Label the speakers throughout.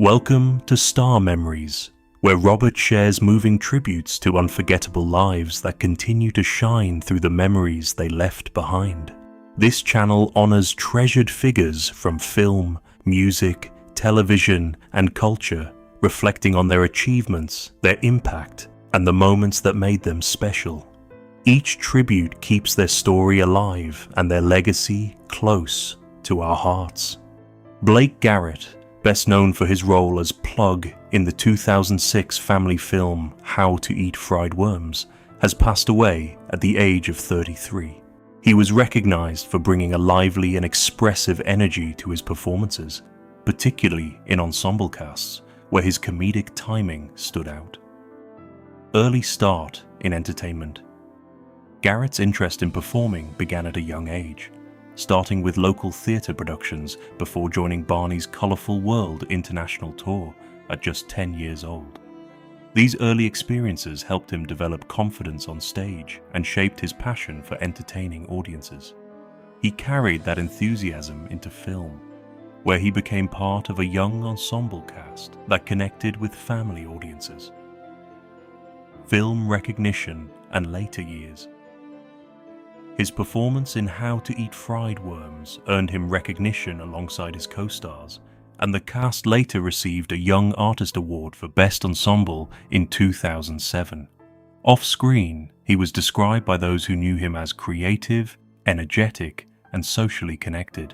Speaker 1: Welcome to Star Memories, where Robert shares moving tributes to unforgettable lives that continue to shine through the memories they left behind. This channel honors treasured figures from film, music, television, and culture, reflecting on their achievements, their impact, and the moments that made them special. Each tribute keeps their story alive and their legacy close to our hearts. Blake Garrett, best known for his role as Plug in the 2006 family film How to Eat Fried Worms, has passed away at the age of 33. He was recognized for bringing a lively and expressive energy to his performances, particularly in ensemble casts, where his comedic timing stood out. Early start in entertainment. Garrett's interest in performing began at a young age, starting with local theatre productions before joining Barney's Colourful World international tour at just 10 years old. These early experiences helped him develop confidence on stage and shaped his passion for entertaining audiences. He carried that enthusiasm into film, where he became part of a young ensemble cast that connected with family audiences. Film recognition and later years. His performance in How to Eat Fried Worms earned him recognition alongside his co-stars, and the cast later received a Young Artist Award for Best Ensemble in 2007. Off-screen, he was described by those who knew him as creative, energetic, and socially connected.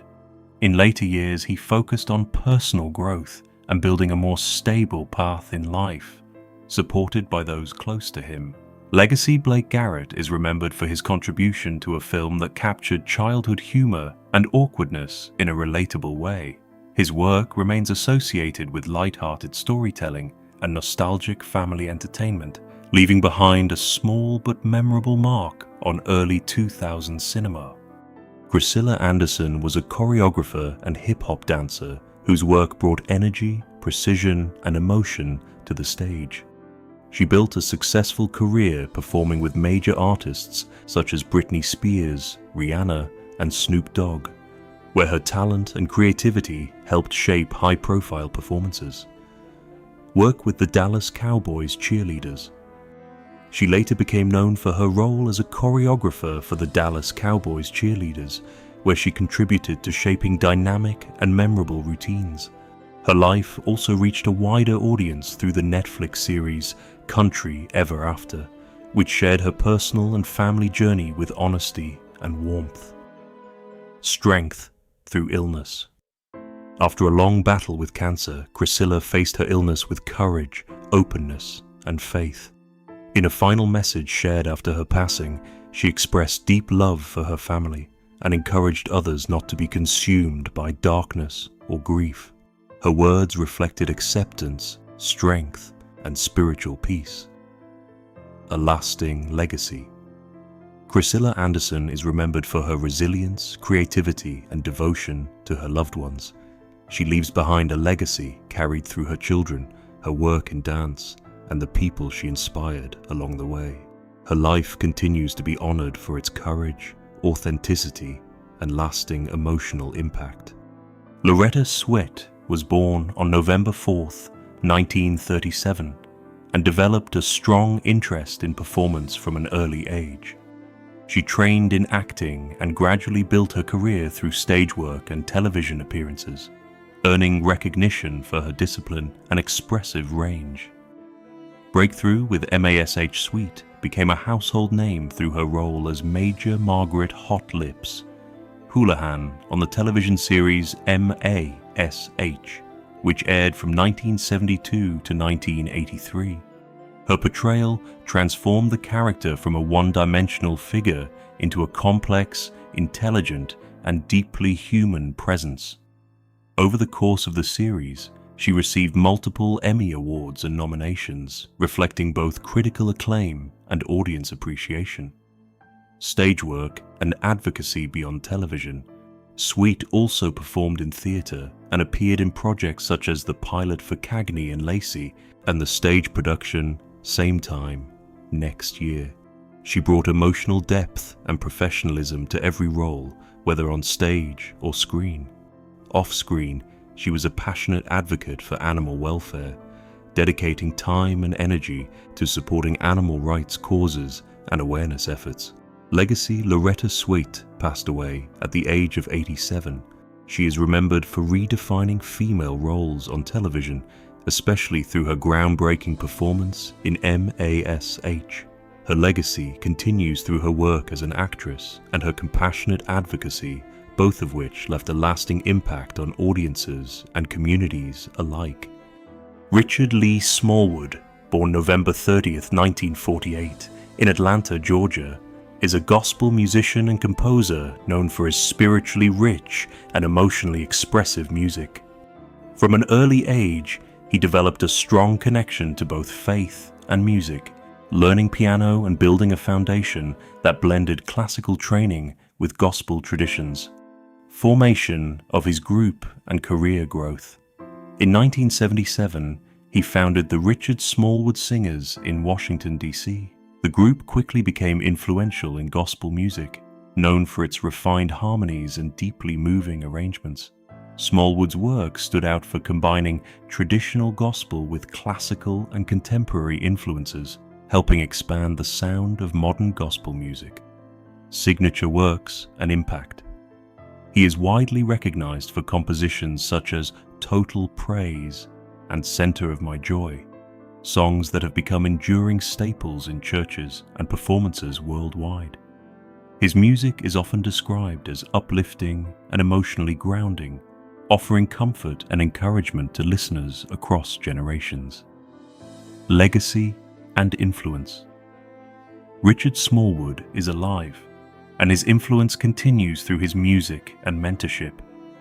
Speaker 1: In later years, he focused on personal growth and building a more stable path in life, supported by those close to him. Legacy Blake Garrett is remembered for his contribution to a film that captured childhood humor and awkwardness in a relatable way. His work remains associated with light-hearted storytelling and nostalgic family entertainment, leaving behind a small but memorable mark on early 2000s cinema. Gracilla Anderson was a choreographer and hip-hop dancer whose work brought energy, precision, and emotion to the stage. She built a successful career performing with major artists such as Britney Spears, Rihanna, and Snoop Dogg, where her talent and creativity helped shape high-profile performances. Work with the Dallas Cowboys cheerleaders. She later became known for her role as a choreographer for the Dallas Cowboys cheerleaders, where she contributed to shaping dynamic and memorable routines. Her life also reached a wider audience through the Netflix series Country Ever After, which shared her personal and family journey with honesty and warmth. Strength through illness. After a long battle with cancer, Gracilla faced her illness with courage, openness, and faith. In a final message shared after her passing, she expressed deep love for her family and encouraged others not to be consumed by darkness or grief. Her words reflected acceptance, strength, and spiritual peace. A lasting legacy. Gracilla Anderson is remembered for her resilience, creativity, and devotion to her loved ones. She leaves behind a legacy carried through her children, her work in dance, and the people she inspired along the way. Her life continues to be honored for its courage, authenticity, and lasting emotional impact. Loretta Swit was born on November 4th, 1937, and developed a strong interest in performance from an early age. She trained in acting and gradually built her career through stage work and television appearances, earning recognition for her discipline and expressive range. Breakthrough with MASH Swit became a household name through her role as Major Margaret Hot Lips Houlihan on the television series MASH, which aired from 1972 to 1983. Her portrayal transformed the character from a one-dimensional figure into a complex, intelligent, and deeply human presence. Over the course of the series, she received multiple Emmy Awards and nominations, reflecting both critical acclaim and audience appreciation. Stage work and advocacy beyond television. Swit also performed in theatre and appeared in projects such as the pilot for Cagney and Lacey and the stage production Same Time, Next Year. She brought emotional depth and professionalism to every role, whether on stage or screen. Off-screen, she was a passionate advocate for animal welfare, dedicating time and energy to supporting animal rights causes and awareness efforts. Legacy Loretta Swit passed away at the age of 87. She is remembered for redefining female roles on television, especially through her groundbreaking performance in MASH. Her legacy continues through her work as an actress and her compassionate advocacy, both of which left a lasting impact on audiences and communities alike. Richard Lee Smallwood, born November 30th, 1948, in Atlanta, Georgia, is a gospel musician and composer known for his spiritually rich and emotionally expressive music. From an early age, he developed a strong connection to both faith and music, learning piano and building a foundation that blended classical training with gospel traditions. Formation of his group and career growth. In 1977, he founded the Richard Smallwood Singers in Washington, D.C. The group quickly became influential in gospel music, known for its refined harmonies and deeply moving arrangements. Smallwood's work stood out for combining traditional gospel with classical and contemporary influences, helping expand the sound of modern gospel music. Signature works and impact. He is widely recognized for compositions such as Total Praise and Center of My Joy, songs that have become enduring staples in churches and performances worldwide. His music is often described as uplifting and emotionally grounding, offering comfort and encouragement to listeners across generations. Legacy and influence. Richard Smallwood is alive, and his influence continues through his music and mentorship.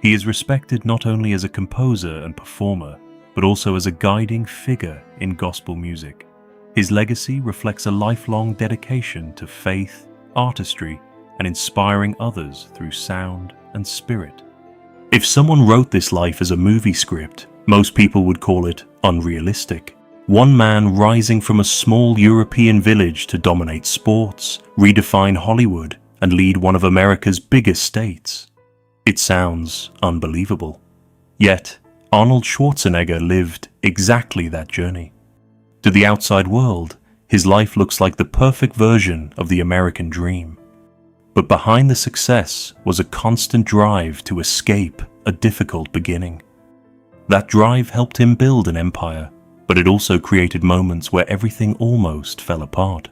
Speaker 1: He is respected not only as a composer and performer, but also as a guiding figure in gospel music. His legacy reflects a lifelong dedication to faith, artistry, and inspiring others through sound and spirit. If someone wrote this life as a movie script, most people would call it unrealistic. One man rising from a small European village to dominate sports, redefine Hollywood, and lead one of America's biggest states. It sounds unbelievable. Yet, Arnold Schwarzenegger lived exactly that journey. To the outside world, his life looks like the perfect version of the American dream. But behind the success was a constant drive to escape a difficult beginning. That drive helped him build an empire, but it also created moments where everything almost fell apart.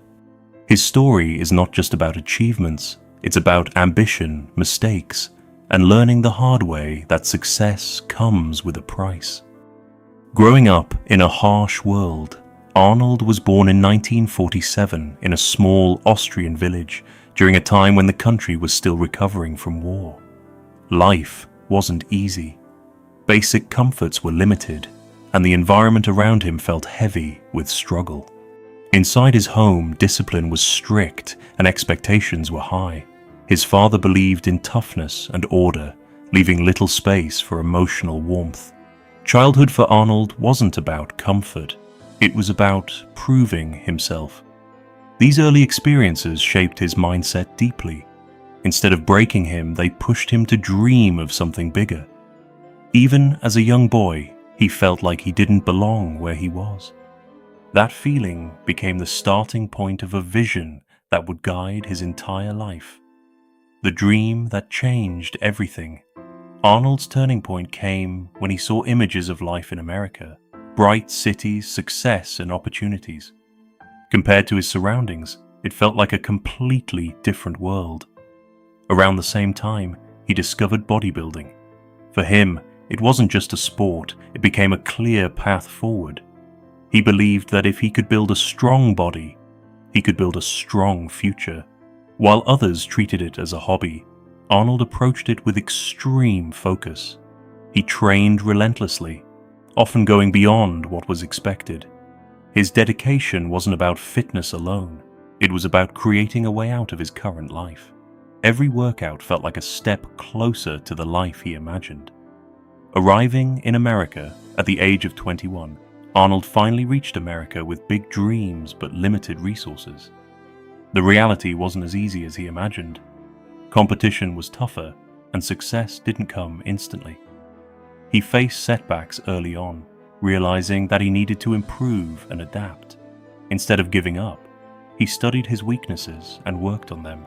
Speaker 1: His story is not just about achievements, it's about ambition, mistakes, and learning the hard way that success comes with a price. Growing up in a harsh world, Arnold was born in 1947 in a small Austrian village during a time when the country was still recovering from war. Life wasn't easy. Basic comforts were limited, and the environment around him felt heavy with struggle. Inside his home, discipline was strict and expectations were high. His father believed in toughness and order, leaving little space for emotional warmth. Childhood for Arnold wasn't about comfort. It was about proving himself. These early experiences shaped his mindset deeply. Instead of breaking him, they pushed him to dream of something bigger. Even as a young boy, he felt like he didn't belong where he was. That feeling became the starting point of a vision that would guide his entire life. The dream that changed everything. Arnold's turning point came when he saw images of life in America, bright cities, success, and opportunities. Compared to his surroundings, it felt like a completely different world. Around the same time, he discovered bodybuilding. For him, it wasn't just a sport, it became a clear path forward. He believed that if he could build a strong body, he could build a strong future. While others treated it as a hobby, Arnold approached it with extreme focus. He trained relentlessly, often going beyond what was expected. His dedication wasn't about fitness alone, it was about creating a way out of his current life. Every workout felt like a step closer to the life he imagined. Arriving in America at the age of 21, Arnold finally reached America with big dreams but limited resources. The reality wasn't as easy as he imagined. Competition was tougher, and success didn't come instantly. He faced setbacks early on, realizing that he needed to improve and adapt. Instead of giving up, he studied his weaknesses and worked on them.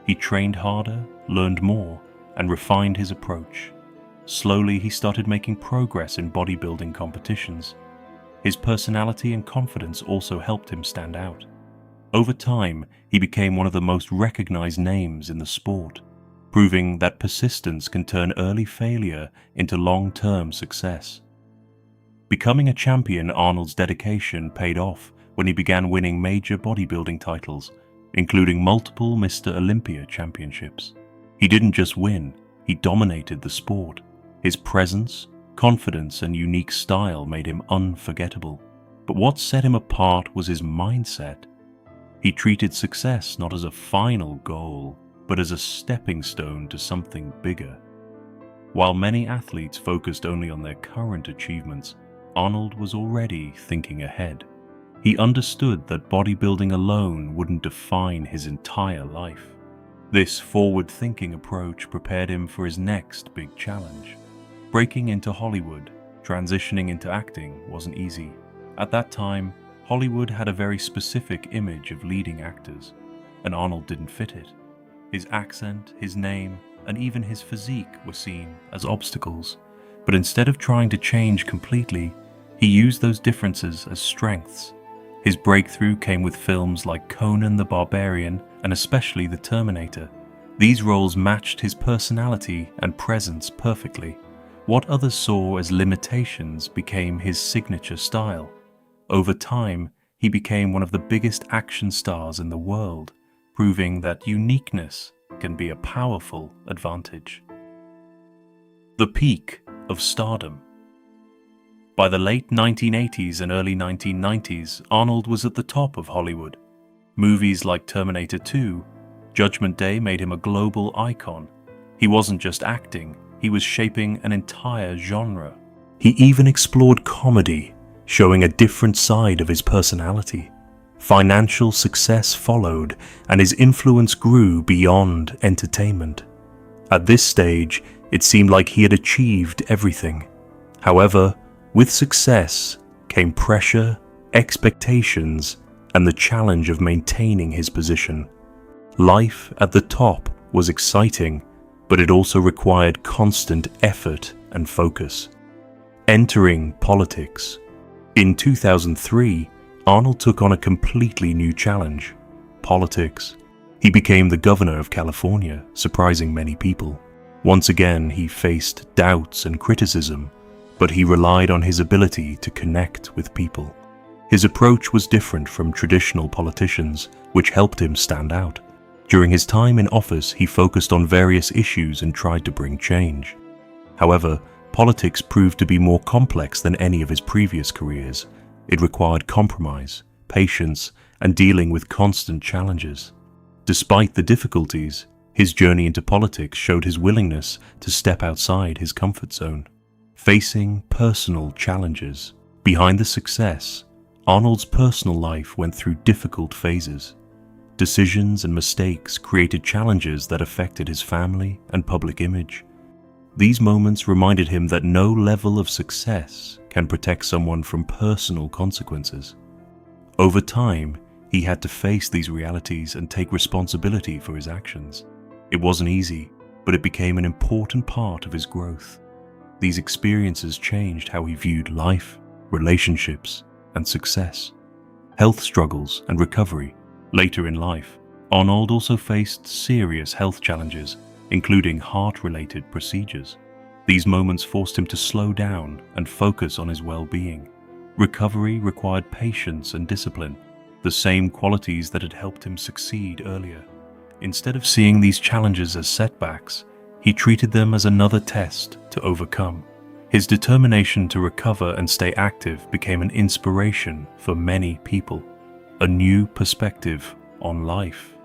Speaker 1: He trained harder, learned more, and refined his approach. Slowly, he started making progress in bodybuilding competitions. His personality and confidence also helped him stand out. Over time, he became one of the most recognized names in the sport, proving that persistence can turn early failure into long-term success. Becoming a champion, Arnold's dedication paid off when he began winning major bodybuilding titles, including multiple Mr. Olympia championships. He didn't just win, he dominated the sport. His presence, confidence, and unique style made him unforgettable. But what set him apart was his mindset. He treated success not as a final goal, but as a stepping stone to something bigger. While many athletes focused only on their current achievements, Arnold was already thinking ahead. He understood that bodybuilding alone wouldn't define his entire life. This forward-thinking approach prepared him for his next big challenge. Breaking into Hollywood, transitioning into acting wasn't easy. At that time, Hollywood had a very specific image of leading actors, and Arnold didn't fit it. His accent, his name, and even his physique were seen as obstacles. But instead of trying to change completely, he used those differences as strengths. His breakthrough came with films like Conan the Barbarian and especially The Terminator. These roles matched his personality and presence perfectly. What others saw as limitations became his signature style. Over time, he became one of the biggest action stars in the world, proving that uniqueness can be a powerful advantage. The peak of stardom. By the late 1980s and early 1990s, Arnold was at the top of Hollywood. Movies like Terminator 2, Judgment Day made him a global icon. He wasn't just acting, he was shaping an entire genre. He even explored comedy, showing a different side of his personality. Financial success followed, and his influence grew beyond entertainment. At this stage, it seemed like he had achieved everything. However, with success came pressure, expectations, and the challenge of maintaining his position. Life at the top was exciting, but it also required constant effort and focus. Entering politics. In 2003, Arnold took on a completely new challenge: politics. He became the governor of California, surprising many people. Once again, he faced doubts and criticism, but he relied on his ability to connect with people. His approach was different from traditional politicians, which helped him stand out. During his time in office, he focused on various issues and tried to bring change. However, politics proved to be more complex than any of his previous careers. It required compromise, patience, and dealing with constant challenges. Despite the difficulties, his journey into politics showed his willingness to step outside his comfort zone. Facing personal challenges. Behind the success, Arnold's personal life went through difficult phases. Decisions and mistakes created challenges that affected his family and public image. These moments reminded him that no level of success can protect someone from personal consequences. Over time, he had to face these realities and take responsibility for his actions. It wasn't easy, but it became an important part of his growth. These experiences changed how he viewed life, relationships, and success. Health struggles and recovery. Later in life, Arnold also faced serious health challenges, including heart-related procedures. These moments forced him to slow down and focus on his well-being. Recovery required patience and discipline, the same qualities that had helped him succeed earlier. Instead of seeing these challenges as setbacks, he treated them as another test to overcome. His determination to recover and stay active became an inspiration for many people, a new perspective on life.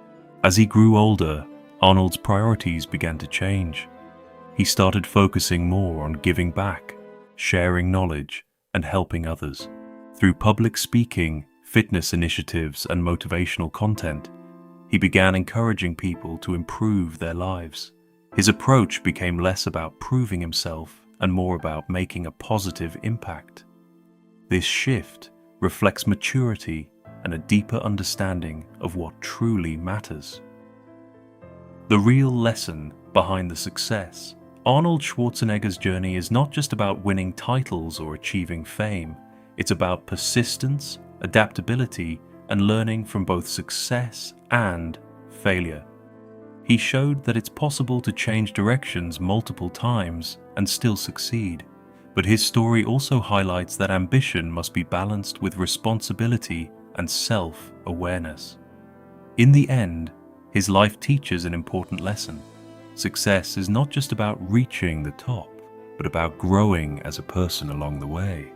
Speaker 1: As he grew older, Arnold's priorities began to change. He started focusing more on giving back, sharing knowledge, and helping others. Through public speaking, fitness initiatives, and motivational content, he began encouraging people to improve their lives. His approach became less about proving himself and more about making a positive impact. This shift reflects maturity and a deeper understanding of what truly matters. The real lesson behind the success. Arnold Schwarzenegger's journey is not just about winning titles or achieving fame. It's about persistence, adaptability, and learning from both success and failure. He showed that it's possible to change directions multiple times and still succeed. But his story also highlights that ambition must be balanced with responsibility and self-awareness. In the end, his life teaches an important lesson. Success is not just about reaching the top, but about growing as a person along the way.